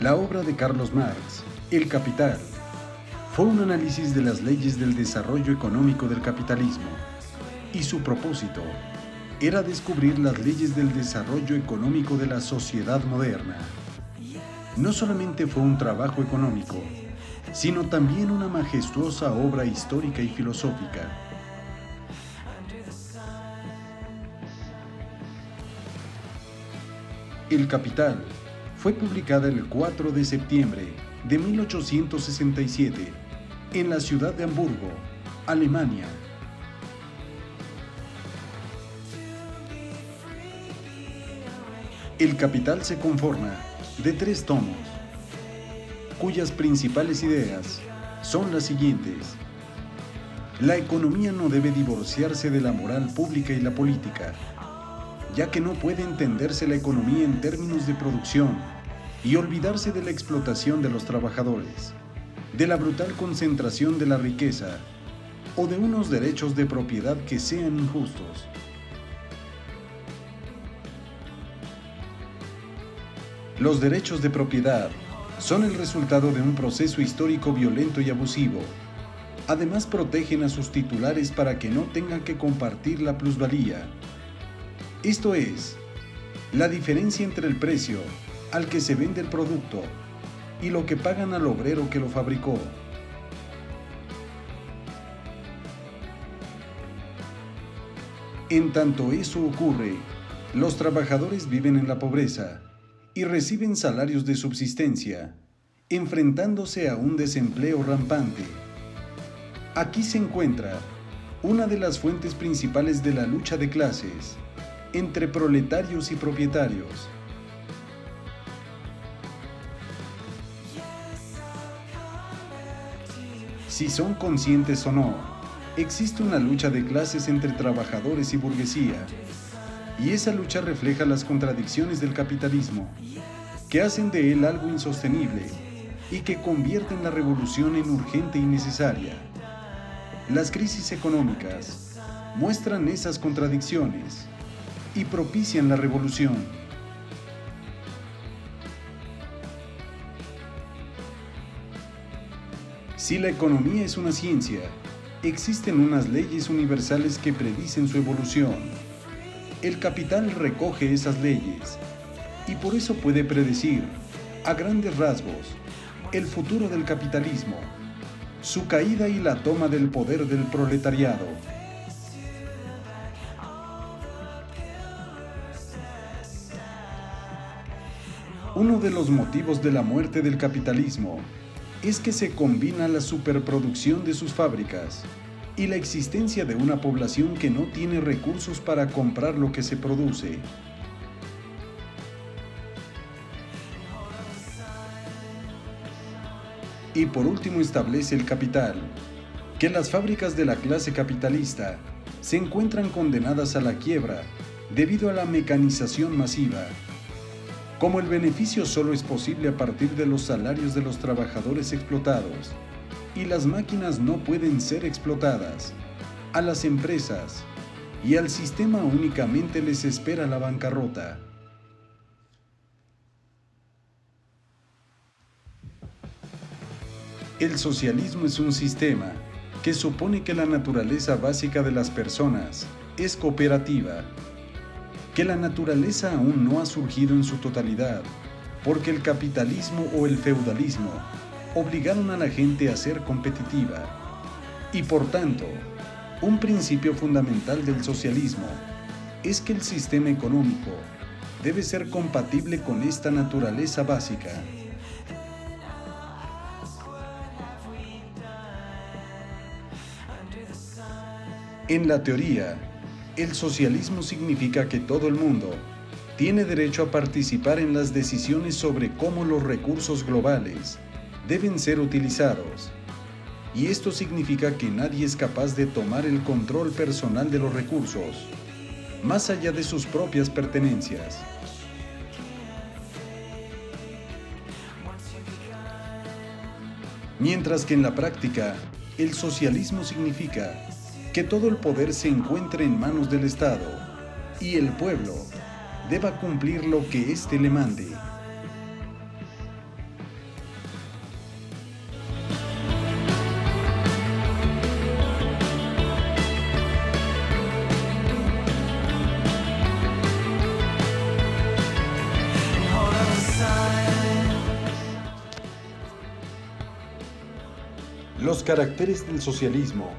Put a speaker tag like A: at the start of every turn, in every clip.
A: La obra de Carlos Marx, El Capital, fue un análisis de las leyes del desarrollo económico del capitalismo, y su propósito era descubrir las leyes del desarrollo económico de la sociedad moderna. No solamente fue un trabajo económico, sino también una majestuosa obra histórica y filosófica. El Capital fue publicada el 4 de septiembre de 1867 en la ciudad de Hamburgo, Alemania. El Capital se conforma de 3 tomos, cuyas principales ideas son las siguientes. La economía no debe divorciarse de la moral pública y la política, ya que no puede entenderse la economía en términos de producción y olvidarse de la explotación de los trabajadores, de la brutal concentración de la riqueza o de unos derechos de propiedad que sean injustos. Los derechos de propiedad son el resultado de un proceso histórico violento y abusivo. Además, protegen a sus titulares para que no tengan que compartir la plusvalía. Esto es, la diferencia entre el precio al que se vende el producto y lo que pagan al obrero que lo fabricó. En tanto eso ocurre, los trabajadores viven en la pobreza y reciben salarios de subsistencia, enfrentándose a un desempleo rampante. Aquí se encuentra una de las fuentes principales de la lucha de clases entre proletarios y propietarios. Si son conscientes o no, existe una lucha de clases entre trabajadores y burguesía, y esa lucha refleja las contradicciones del capitalismo, que hacen de él algo insostenible y que convierten la revolución en urgente y necesaria. Las crisis económicas muestran esas contradicciones y propician la revolución. Si la economía es una ciencia, existen unas leyes universales que predicen su evolución. El capital recoge esas leyes y por eso puede predecir, a grandes rasgos, el futuro del capitalismo, su caída y la toma del poder del proletariado. Uno de los motivos de la muerte del capitalismo es que se combina la superproducción de sus fábricas y la existencia de una población que no tiene recursos para comprar lo que se produce. Y por último establece el Capital, que las fábricas de la clase capitalista se encuentran condenadas a la quiebra debido a la mecanización masiva. Como el beneficio solo es posible a partir de los salarios de los trabajadores explotados, y las máquinas no pueden ser explotadas, a las empresas y al sistema únicamente les espera la bancarrota. El socialismo es un sistema que supone que la naturaleza básica de las personas es cooperativa, que la naturaleza aún no ha surgido en su totalidad, porque el capitalismo o el feudalismo obligaron a la gente a ser competitiva, y por tanto, un principio fundamental del socialismo es que el sistema económico debe ser compatible con esta naturaleza básica. En la teoría, el socialismo significa que todo el mundo tiene derecho a participar en las decisiones sobre cómo los recursos globales deben ser utilizados, y esto significa que nadie es capaz de tomar el control personal de los recursos, más allá de sus propias pertenencias. Mientras que en la práctica, el socialismo significa que todo el poder se encuentre en manos del Estado y el pueblo deba cumplir lo que éste le mande. Los caracteres del socialismo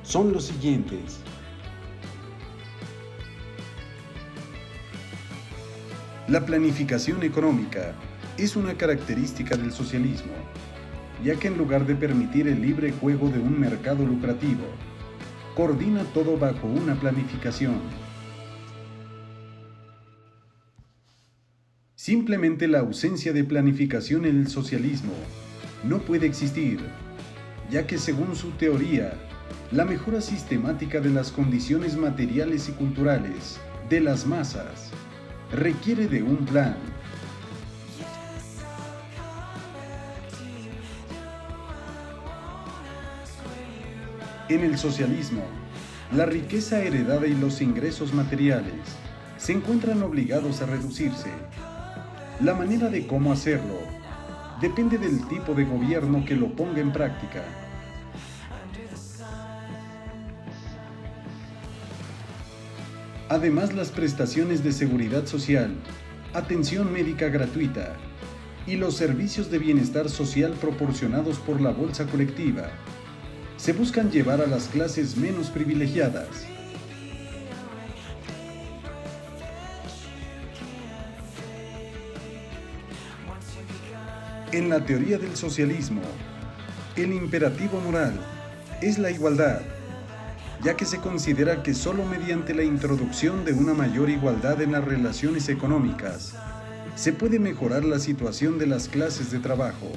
A: son los siguientes. La planificación económica es una característica del socialismo, ya que en lugar de permitir el libre juego de un mercado lucrativo, coordina todo bajo una planificación. Simplemente la ausencia de planificación en el socialismo no puede existir, ya que según su teoría, la mejora sistemática de las condiciones materiales y culturales de las masas requiere de un plan. En el socialismo, la riqueza heredada y los ingresos materiales se encuentran obligados a reducirse. La manera de cómo hacerlo depende del tipo de gobierno que lo ponga en práctica. Además, las prestaciones de seguridad social, atención médica gratuita y los servicios de bienestar social proporcionados por la bolsa colectiva se buscan llevar a las clases menos privilegiadas. En la teoría del socialismo, el imperativo moral es la igualdad, ya que se considera que solo mediante la introducción de una mayor igualdad en las relaciones económicas se puede mejorar la situación de las clases de trabajo.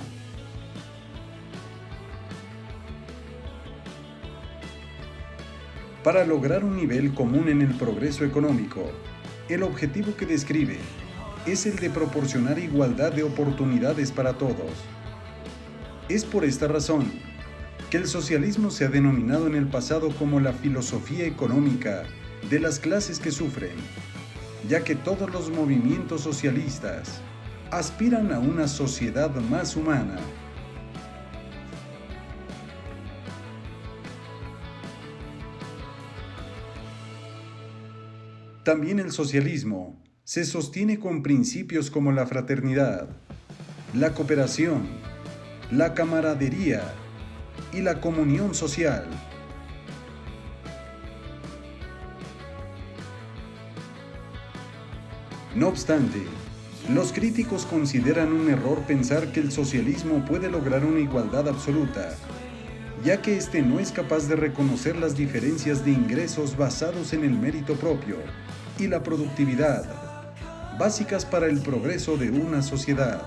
A: Para lograr un nivel común en el progreso económico, el objetivo que describe es el de proporcionar igualdad de oportunidades para todos. Es por esta razón que el socialismo se ha denominado en el pasado como la filosofía económica de las clases que sufren, ya que todos los movimientos socialistas aspiran a una sociedad más humana. También el socialismo se sostiene con principios como la fraternidad, la cooperación, la camaradería y la comunión social. No obstante, los críticos consideran un error pensar que el socialismo puede lograr una igualdad absoluta, ya que éste no es capaz de reconocer las diferencias de ingresos basados en el mérito propio y la productividad, básicas para el progreso de una sociedad.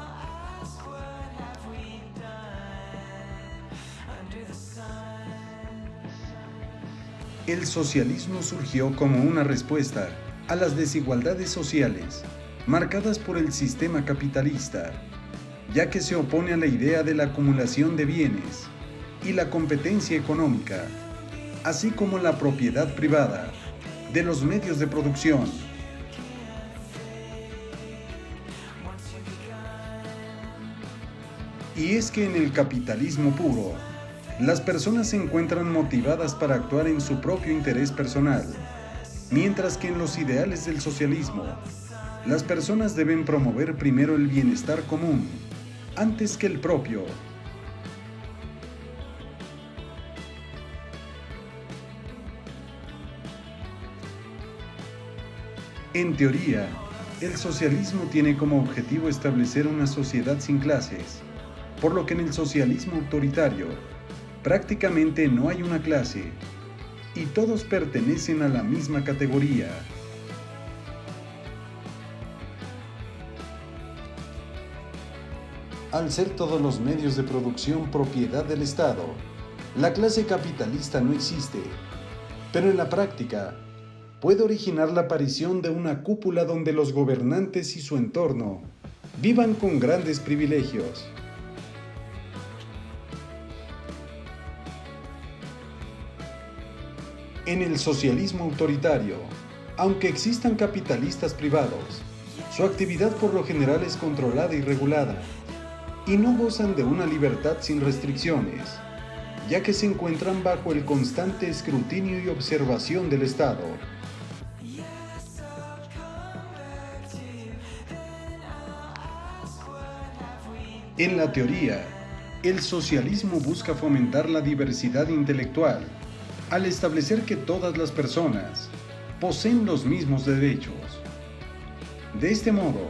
A: El socialismo surgió como una respuesta a las desigualdades sociales marcadas por el sistema capitalista, ya que se opone a la idea de la acumulación de bienes y la competencia económica, así como la propiedad privada de los medios de producción. Y es que en el capitalismo puro, las personas se encuentran motivadas para actuar en su propio interés personal, mientras que en los ideales del socialismo, las personas deben promover primero el bienestar común, antes que el propio. En teoría, el socialismo tiene como objetivo establecer una sociedad sin clases, por lo que en el socialismo autoritario prácticamente no hay una clase y todos pertenecen a la misma categoría. Al ser todos los medios de producción propiedad del Estado, la clase capitalista no existe, pero en la práctica puede originar la aparición de una cúpula donde los gobernantes y su entorno vivan con grandes privilegios. En el socialismo autoritario, aunque existan capitalistas privados, su actividad por lo general es controlada y regulada, y no gozan de una libertad sin restricciones, ya que se encuentran bajo el constante escrutinio y observación del Estado. En la teoría, El socialismo busca fomentar la diversidad intelectual al establecer que todas las personas poseen los mismos derechos. De este modo,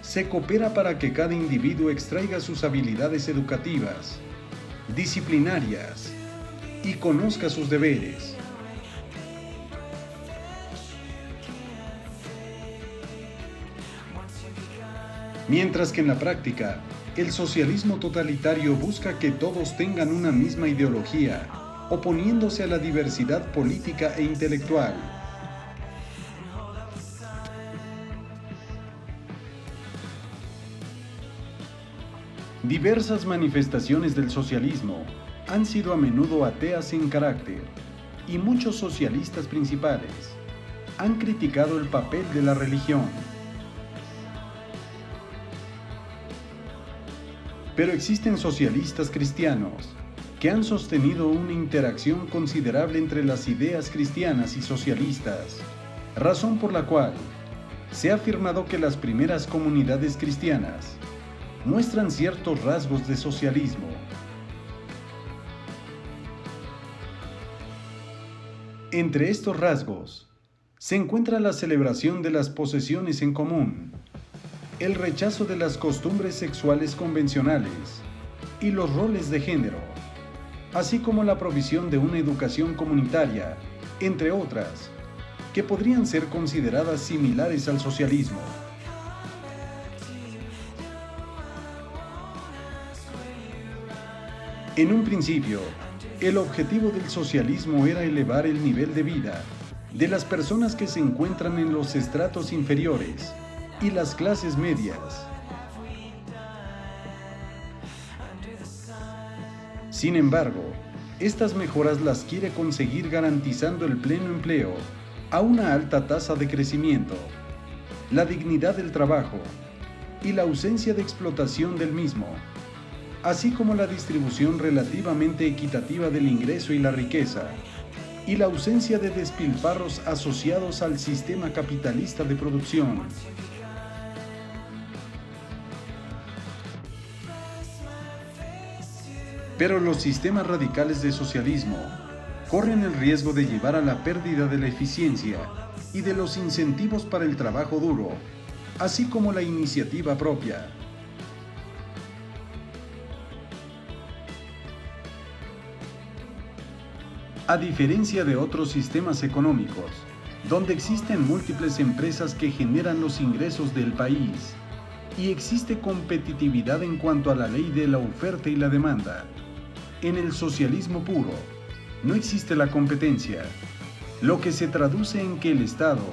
A: se coopera para que cada individuo extraiga sus habilidades educativas, disciplinarias y conozca sus deberes. Mientras que en la práctica, el socialismo totalitario busca que todos tengan una misma ideología, oponiéndose a la diversidad política e intelectual. Diversas manifestaciones del socialismo han sido a menudo ateas en carácter, y muchos socialistas principales han criticado el papel de la religión. Pero existen socialistas cristianos que han sostenido una interacción considerable entre las ideas cristianas y socialistas, razón por la cual se ha afirmado que las primeras comunidades cristianas muestran ciertos rasgos de socialismo. Entre estos rasgos se encuentra la celebración de las posesiones en común, el rechazo de las costumbres sexuales convencionales y los roles de género, así como la provisión de una educación comunitaria, entre otras, que podrían ser consideradas similares al socialismo. En un principio, el objetivo del socialismo era elevar el nivel de vida de las personas que se encuentran en los estratos inferiores y las clases medias. Sin embargo, estas mejoras las quiere conseguir garantizando el pleno empleo a una alta tasa de crecimiento, la dignidad del trabajo y la ausencia de explotación del mismo, así como la distribución relativamente equitativa del ingreso y la riqueza, y la ausencia de despilfarros asociados al sistema capitalista de producción. Pero los sistemas radicales de socialismo corren el riesgo de llevar a la pérdida de la eficiencia y de los incentivos para el trabajo duro, así como la iniciativa propia. A diferencia de otros sistemas económicos, donde existen múltiples empresas que generan los ingresos del país y existe competitividad en cuanto a la ley de la oferta y la demanda, en el socialismo puro no existe la competencia, lo que se traduce en que el Estado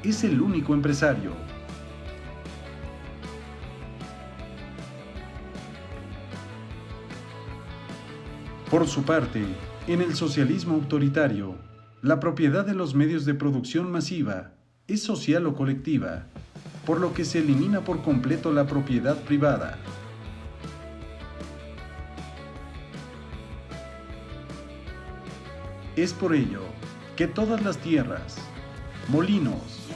A: es el único empresario. Por su parte, en el socialismo autoritario, la propiedad de los medios de producción masiva es social o colectiva, por lo que se elimina por completo la propiedad privada. Es por ello que todas las tierras, molinos,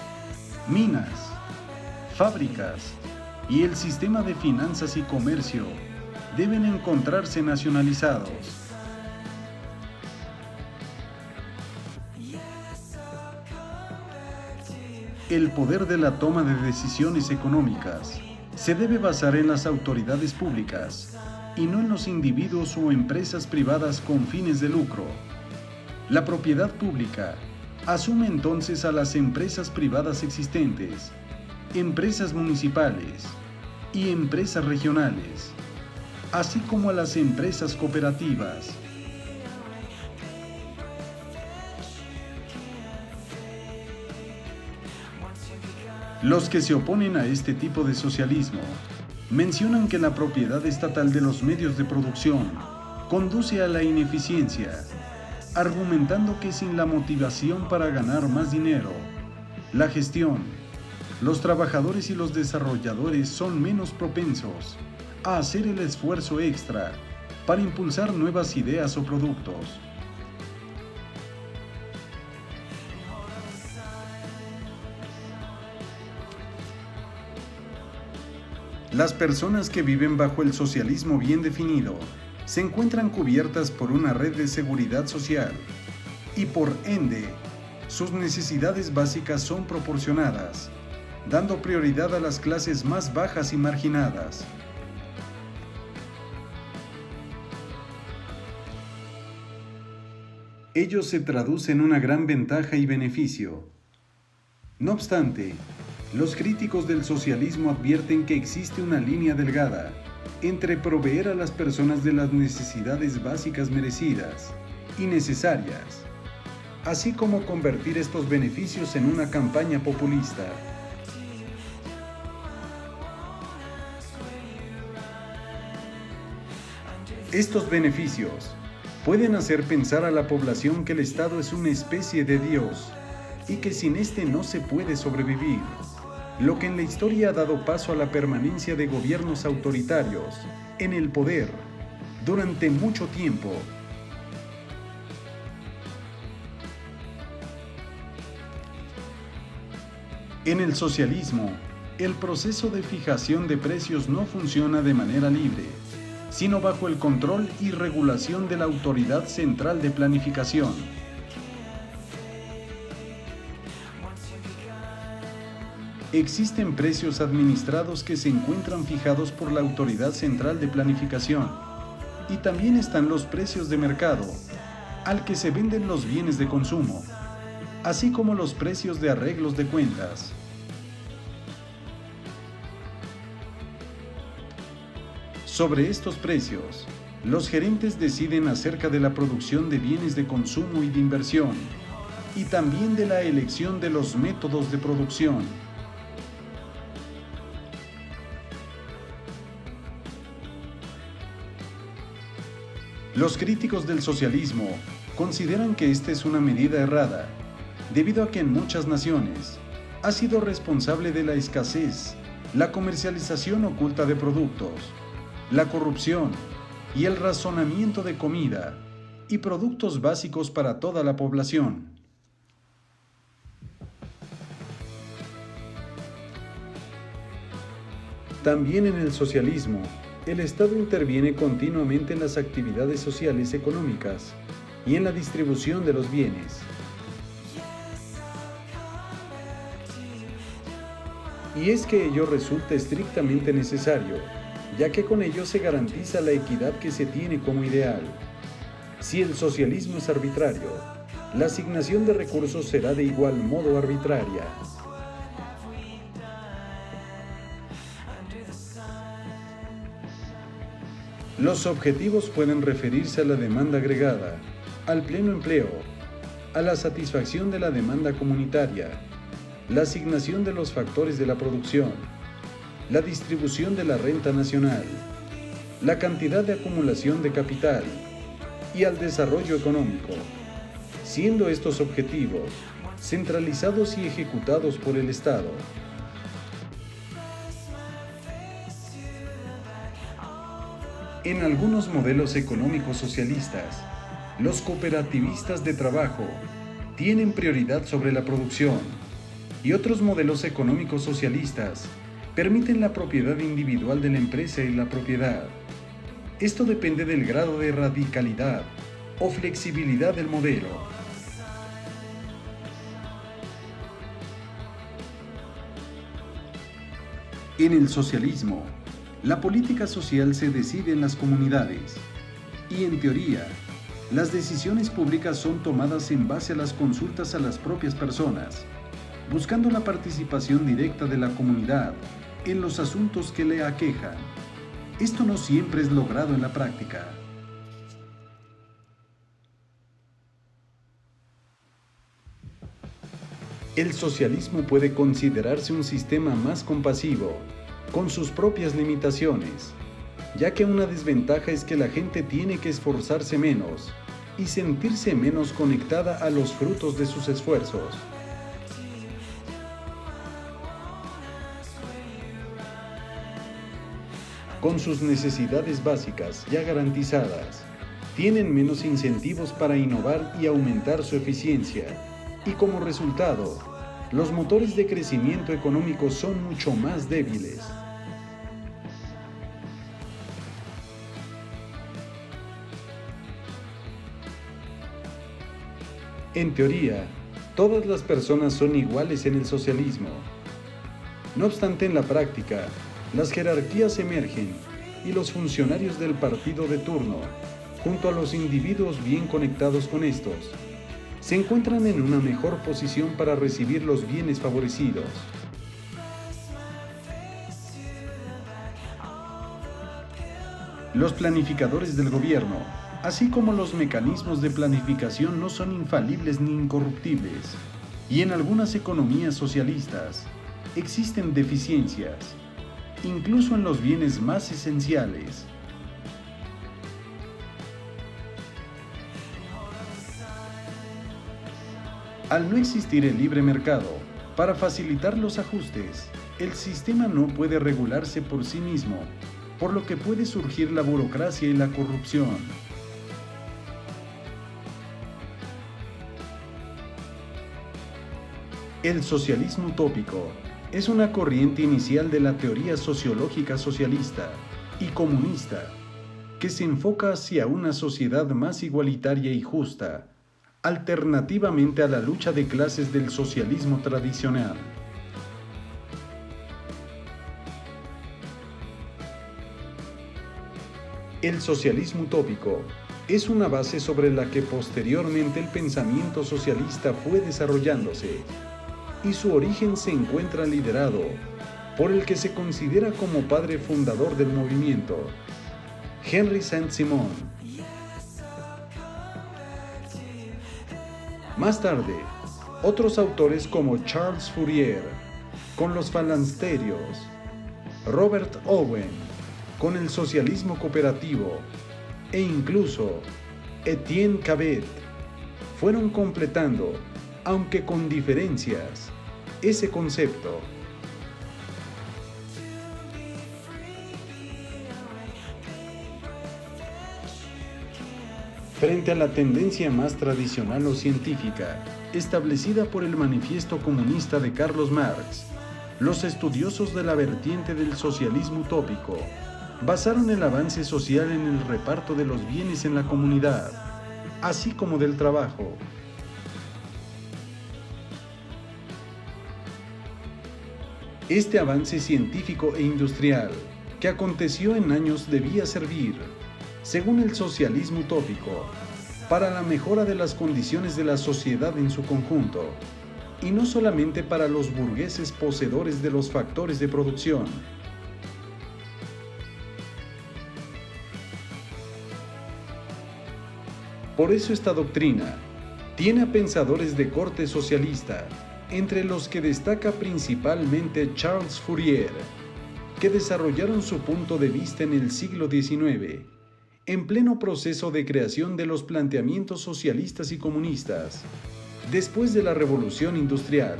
A: minas, fábricas y el sistema de finanzas y comercio deben encontrarse nacionalizados. El poder de la toma de decisiones económicas se debe basar en las autoridades públicas y no en los individuos o empresas privadas con fines de lucro. La propiedad pública asume entonces a las empresas privadas existentes, empresas municipales y empresas regionales, así como a las empresas cooperativas. Los que se oponen a este tipo de socialismo mencionan que la propiedad estatal de los medios de producción conduce a la ineficiencia, argumentando que sin la motivación para ganar más dinero, la gestión, los trabajadores y los desarrolladores son menos propensos a hacer el esfuerzo extra para impulsar nuevas ideas o productos. Las personas que viven bajo el socialismo bien definido se encuentran cubiertas por una red de seguridad social y por ende, sus necesidades básicas son proporcionadas, dando prioridad a las clases más bajas y marginadas. Ello se traduce en una gran ventaja y beneficio. No obstante, los críticos del socialismo advierten que existe una línea delgada entre proveer a las personas de las necesidades básicas merecidas y necesarias, así como convertir estos beneficios en una campaña populista. Estos beneficios pueden hacer pensar a la población que el Estado es una especie de Dios y que sin este no se puede sobrevivir, lo que en la historia ha dado paso a la permanencia de gobiernos autoritarios en el poder durante mucho tiempo. En el socialismo, el proceso de fijación de precios no funciona de manera libre, sino bajo el control y regulación de la Autoridad Central de Planificación. Existen precios administrados que se encuentran fijados por la Autoridad Central de Planificación, y también están los precios de mercado, al que se venden los bienes de consumo, así como los precios de arreglos de cuentas. Sobre estos precios, los gerentes deciden acerca de la producción de bienes de consumo y de inversión, y también de la elección de los métodos de producción. Los críticos del socialismo consideran que esta es una medida errada, debido a que en muchas naciones ha sido responsable de la escasez, la comercialización oculta de productos, la corrupción y el razonamiento de comida y productos básicos para toda la población. También en el socialismo, el Estado interviene continuamente en las actividades sociales económicas y en la distribución de los bienes. Y es que ello resulta estrictamente necesario, ya que con ello se garantiza la equidad que se tiene como ideal. Si el socialismo es arbitrario, la asignación de recursos será de igual modo arbitraria. Los objetivos pueden referirse a la demanda agregada, al pleno empleo, a la satisfacción de la demanda comunitaria, la asignación de los factores de la producción, la distribución de la renta nacional, la cantidad de acumulación de capital y al desarrollo económico, siendo estos objetivos centralizados y ejecutados por el Estado. En algunos modelos económicos socialistas, los cooperativistas de trabajo tienen prioridad sobre la producción, y otros modelos económicos socialistas permiten la propiedad individual de la empresa y la propiedad. Esto depende del grado de radicalidad o flexibilidad del modelo. En el socialismo, la política social se decide en las comunidades y, en teoría, las decisiones públicas son tomadas en base a las consultas a las propias personas, buscando la participación directa de la comunidad en los asuntos que le aquejan. Esto no siempre es logrado en la práctica. El socialismo puede considerarse un sistema más compasivo, con sus propias limitaciones, ya que una desventaja es que la gente tiene que esforzarse menos y sentirse menos conectada a los frutos de sus esfuerzos. Con sus necesidades básicas ya garantizadas, tienen menos incentivos para innovar y aumentar su eficiencia, y como resultado, los motores de crecimiento económico son mucho más débiles. En teoría, todas las personas son iguales en el socialismo. No obstante, en la práctica, las jerarquías emergen y los funcionarios del partido de turno, junto a los individuos bien conectados con estos, se encuentran en una mejor posición para recibir los bienes favorecidos. Los planificadores del gobierno, así como los mecanismos de planificación, no son infalibles ni incorruptibles, y en algunas economías socialistas existen deficiencias, incluso en los bienes más esenciales. Al no existir el libre mercado, para facilitar los ajustes, el sistema no puede regularse por sí mismo, por lo que puede surgir la burocracia y la corrupción. El socialismo utópico es una corriente inicial de la teoría sociológica socialista y comunista que se enfoca hacia una sociedad más igualitaria y justa, alternativamente a la lucha de clases del socialismo tradicional. El socialismo utópico es una base sobre la que posteriormente el pensamiento socialista fue desarrollándose, y su origen se encuentra liderado por el que se considera como padre fundador del movimiento, Henry Saint-Simon. Más tarde, otros autores como Charles Fourier, con los falansterios, Robert Owen, con el socialismo cooperativo, e incluso Etienne Cabet, fueron completando, aunque con diferencias, ese concepto. Frente a la tendencia más tradicional o científica, establecida por el Manifiesto Comunista de Carlos Marx, los estudiosos de la vertiente del socialismo utópico basaron el avance social en el reparto de los bienes en la comunidad, así como del trabajo. Este avance científico e industrial, que aconteció en años, debía servir, según el socialismo utópico, para la mejora de las condiciones de la sociedad en su conjunto, y no solamente para los burgueses poseedores de los factores de producción. Por eso esta doctrina tiene a pensadores de corte socialista, entre los que destaca principalmente Charles Fourier, que desarrollaron su punto de vista en el siglo XIX, en pleno proceso de creación de los planteamientos socialistas y comunistas, después de la Revolución Industrial.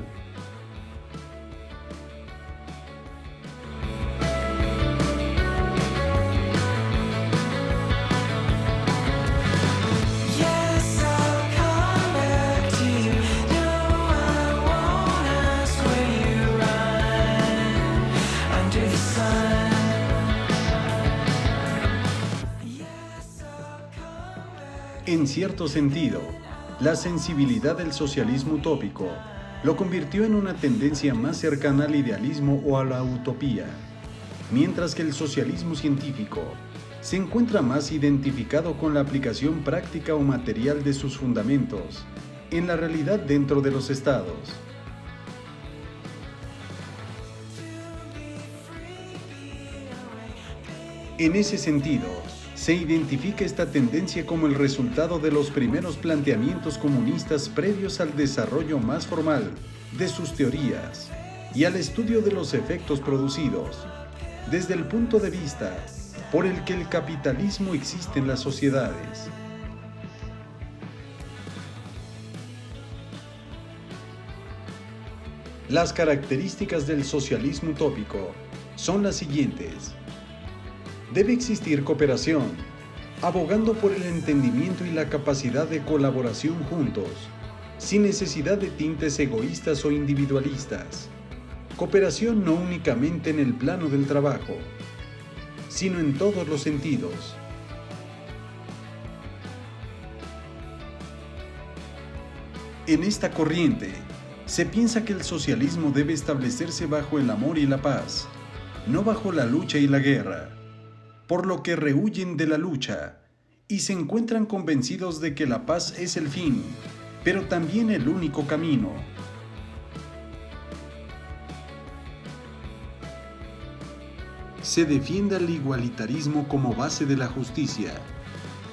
A: En cierto sentido, la sensibilidad del socialismo utópico lo convirtió en una tendencia más cercana al idealismo o a la utopía, mientras que el socialismo científico se encuentra más identificado con la aplicación práctica o material de sus fundamentos en la realidad dentro de los estados. En ese sentido, se identifica esta tendencia como el resultado de los primeros planteamientos comunistas previos al desarrollo más formal de sus teorías y al estudio de los efectos producidos, desde el punto de vista por el que el capitalismo existe en las sociedades. Las características del socialismo utópico son las siguientes. Debe existir cooperación, abogando por el entendimiento y la capacidad de colaboración juntos, sin necesidad de tintes egoístas o individualistas. Cooperación no únicamente en el plano del trabajo, sino en todos los sentidos. En esta corriente, se piensa que el socialismo debe establecerse bajo el amor y la paz, no bajo la lucha y la guerra, por lo que rehuyen de la lucha y se encuentran convencidos de que la paz es el fin, pero también el único camino. Se defiende el igualitarismo como base de la justicia,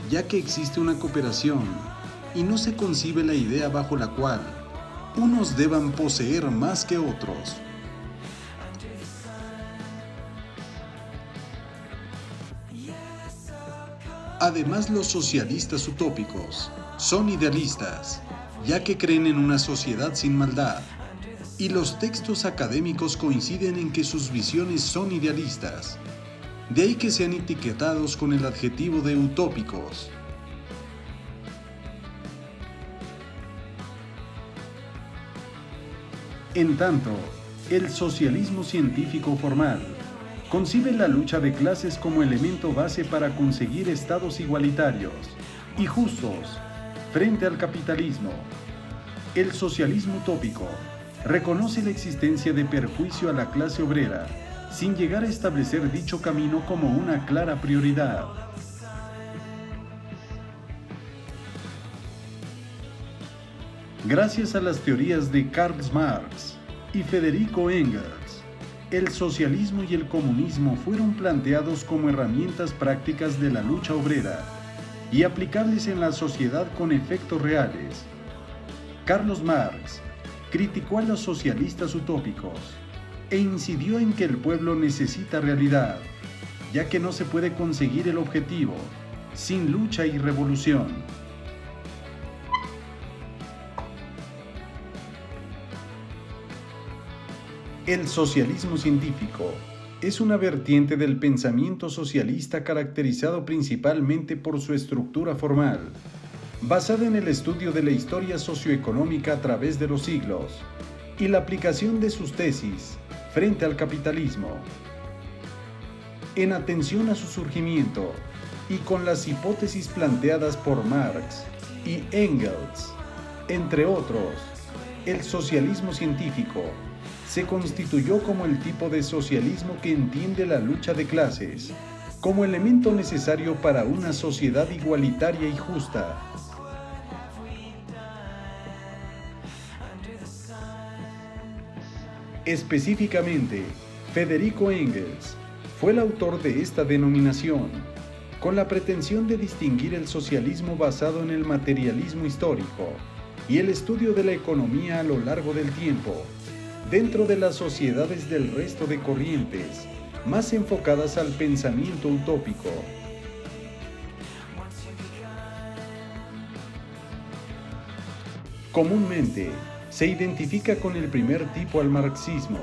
A: ya que existe una cooperación y no se concibe la idea bajo la cual unos deban poseer más que otros. Además, los socialistas utópicos son idealistas, ya que creen en una sociedad sin maldad, y los textos académicos coinciden en que sus visiones son idealistas, de ahí que sean etiquetados con el adjetivo de utópicos. En tanto, el socialismo científico formal concibe la lucha de clases como elemento base para conseguir estados igualitarios y justos frente al capitalismo. El socialismo utópico reconoce la existencia de perjuicio a la clase obrera sin llegar a establecer dicho camino como una clara prioridad. Gracias a las teorías de Karl Marx y Federico Engels, el socialismo y el comunismo fueron planteados como herramientas prácticas de la lucha obrera y aplicables en la sociedad con efectos reales. Carlos Marx criticó a los socialistas utópicos e incidió en que el pueblo necesita realidad, ya que no se puede conseguir el objetivo sin lucha y revolución. El socialismo científico es una vertiente del pensamiento socialista caracterizado principalmente por su estructura formal, basada en el estudio de la historia socioeconómica a través de los siglos y la aplicación de sus tesis frente al capitalismo. En atención a su surgimiento y con las hipótesis planteadas por Marx y Engels, entre otros, el socialismo científico se constituyó como el tipo de socialismo que entiende la lucha de clases como elemento necesario para una sociedad igualitaria y justa. Específicamente, Federico Engels fue el autor de esta denominación, con la pretensión de distinguir el socialismo basado en el materialismo histórico y el estudio de la economía a lo largo del tiempo, dentro de las sociedades del resto de corrientes, más enfocadas al pensamiento utópico. Comúnmente, se identifica con el primer tipo al marxismo,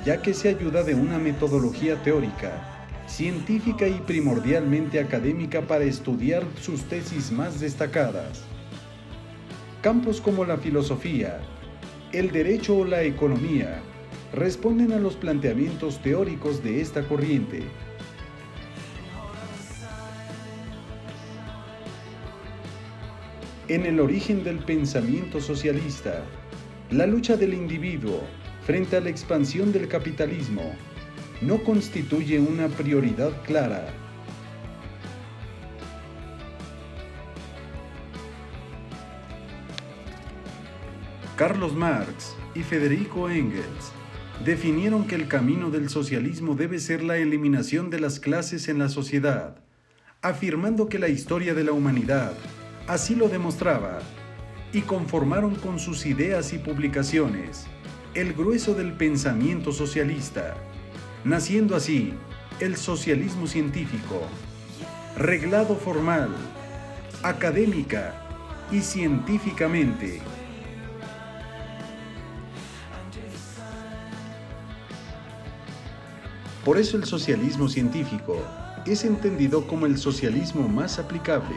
A: ya que se ayuda de una metodología teórica, científica y primordialmente académica para estudiar sus tesis más destacadas. Campos como la filosofía, el derecho o la economía responden a los planteamientos teóricos de esta corriente. En el origen del pensamiento socialista, la lucha del individuo frente a la expansión del capitalismo no constituye una prioridad clara. Carlos Marx y Federico Engels definieron que el camino del socialismo debe ser la eliminación de las clases en la sociedad, afirmando que la historia de la humanidad así lo demostraba, y conformaron con sus ideas y publicaciones el grueso del pensamiento socialista, naciendo así el socialismo científico, reglado formal, académica y científicamente. Por eso el socialismo científico es entendido como el socialismo más aplicable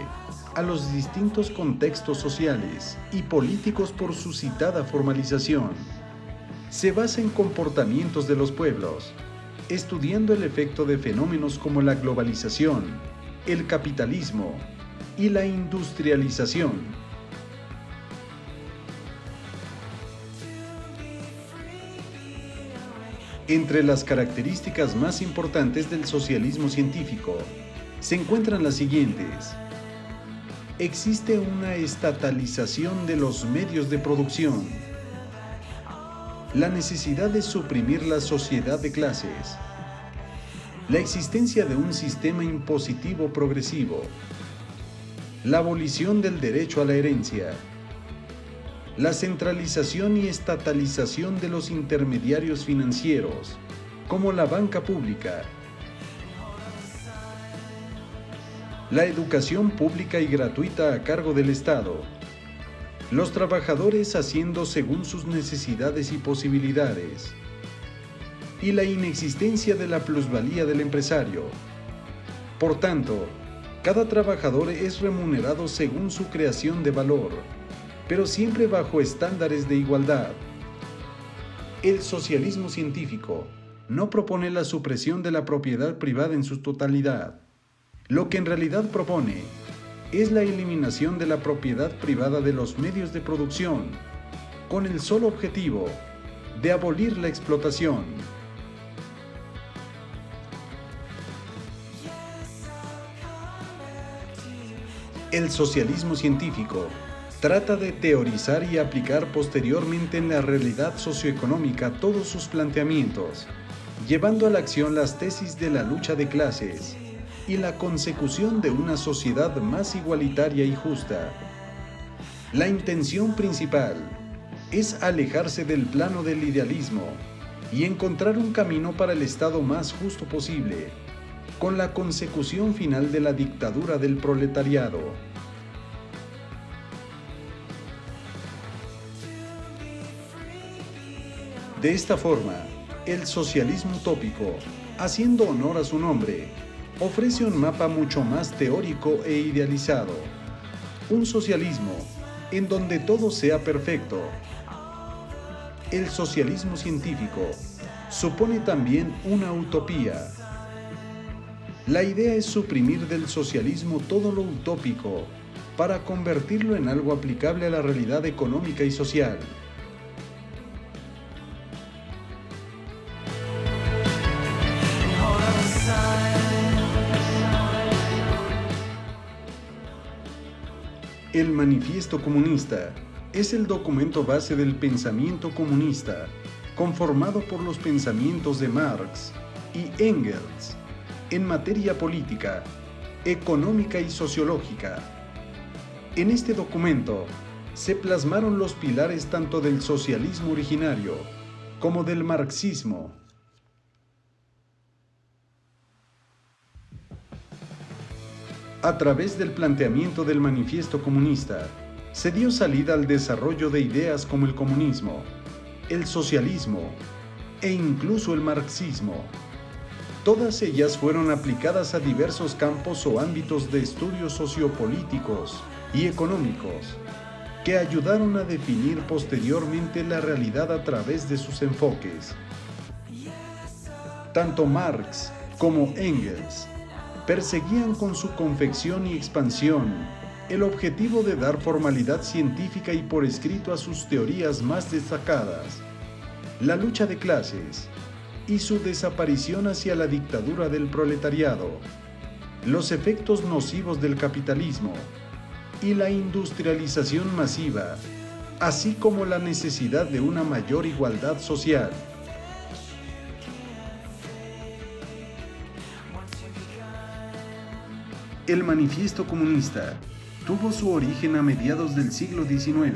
A: a los distintos contextos sociales y políticos por su citada formalización. Se basa en comportamientos de los pueblos, estudiando el efecto de fenómenos como la globalización, el capitalismo y la industrialización. Entre las características más importantes del socialismo científico se encuentran las siguientes. Existe una estatalización de los medios de producción. La necesidad de suprimir la sociedad de clases. La existencia de un sistema impositivo progresivo. La abolición del derecho a la herencia. La centralización y estatalización de los intermediarios financieros, como la banca pública. La educación pública y gratuita a cargo del Estado. Los trabajadores haciendo según sus necesidades y posibilidades. Y la inexistencia de la plusvalía del empresario. Por tanto, cada trabajador es remunerado según su creación de valor, pero siempre bajo estándares de igualdad. El socialismo científico no propone la supresión de la propiedad privada en su totalidad. Lo que en realidad propone es la eliminación de la propiedad privada de los medios de producción, con el solo objetivo de abolir la explotación. El socialismo científico trata de teorizar y aplicar posteriormente en la realidad socioeconómica todos sus planteamientos, llevando a la acción las tesis de la lucha de clases y la consecución de una sociedad más igualitaria y justa. La intención principal es alejarse del plano del idealismo y encontrar un camino para el Estado más justo posible, con la consecución final de la dictadura del proletariado. De esta forma, el socialismo utópico, haciendo honor a su nombre, ofrece un mapa mucho más teórico e idealizado. Un socialismo en donde todo sea perfecto. El socialismo científico supone también una utopía. La idea es suprimir del socialismo todo lo utópico para convertirlo en algo aplicable a la realidad económica y social. El Manifiesto Comunista es el documento base del pensamiento comunista, conformado por los pensamientos de Marx y Engels en materia política, económica y sociológica. En este documento se plasmaron los pilares tanto del socialismo originario como del marxismo. A través del planteamiento del Manifiesto Comunista, se dio salida al desarrollo de ideas como el comunismo, el socialismo e incluso el marxismo. Todas ellas fueron aplicadas a diversos campos o ámbitos de estudios sociopolíticos y económicos, que ayudaron a definir posteriormente la realidad a través de sus enfoques. Tanto Marx como Engels perseguían con su confección y expansión el objetivo de dar formalidad científica y por escrito a sus teorías más destacadas, la lucha de clases y su desaparición hacia la dictadura del proletariado, los efectos nocivos del capitalismo y la industrialización masiva, así como la necesidad de una mayor igualdad social. El Manifiesto Comunista tuvo su origen a mediados del siglo XIX,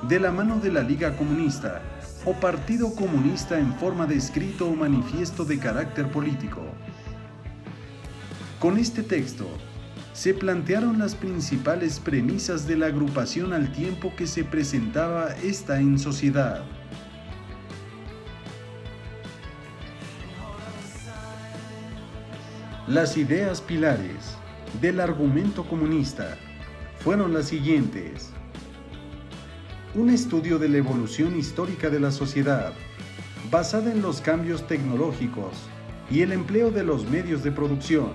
A: de la mano de la Liga Comunista, o Partido Comunista en forma de escrito o manifiesto de carácter político. Con este texto, se plantearon las principales premisas de la agrupación al tiempo que se presentaba esta en sociedad. Las ideas pilares del argumento comunista fueron las siguientes: un estudio de la evolución histórica de la sociedad, basada en los cambios tecnológicos y el empleo de los medios de producción.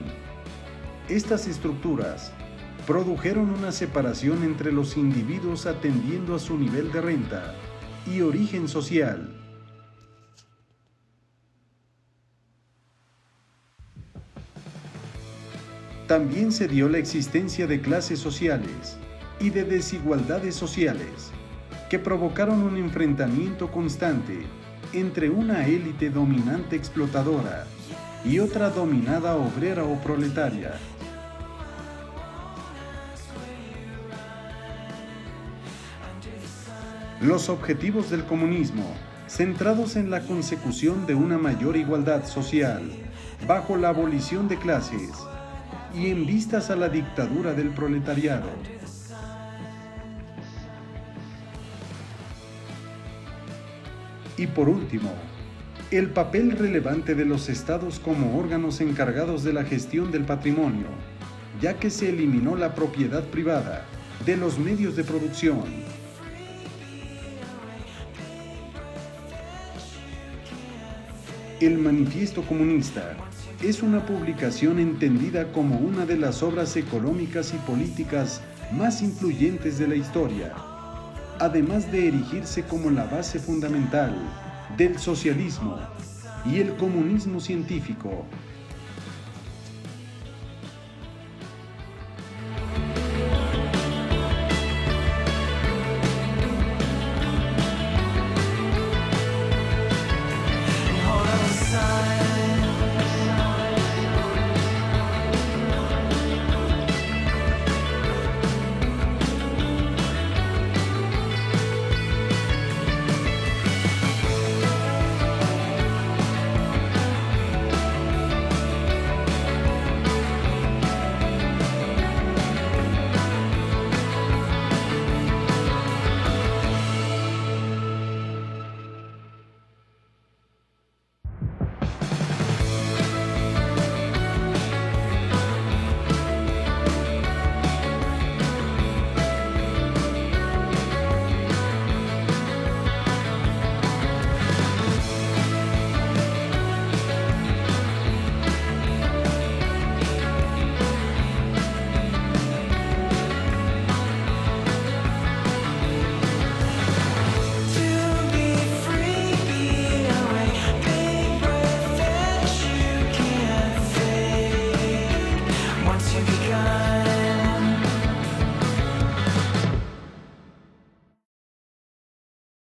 A: Estas estructuras produjeron una separación entre los individuos atendiendo a su nivel de renta y origen social. También se dio la existencia de clases sociales y de desigualdades sociales que provocaron un enfrentamiento constante entre una élite dominante explotadora y otra dominada obrera o proletaria. Los objetivos del comunismo, centrados en la consecución de una mayor igualdad social, bajo la abolición de clases y en vistas a la dictadura del proletariado. Y por último, el papel relevante de los estados como órganos encargados de la gestión del patrimonio, ya que se eliminó la propiedad privada de los medios de producción. El Manifiesto Comunista es una publicación entendida como una de las obras económicas y políticas más influyentes de la historia, además de erigirse como la base fundamental del socialismo y el comunismo científico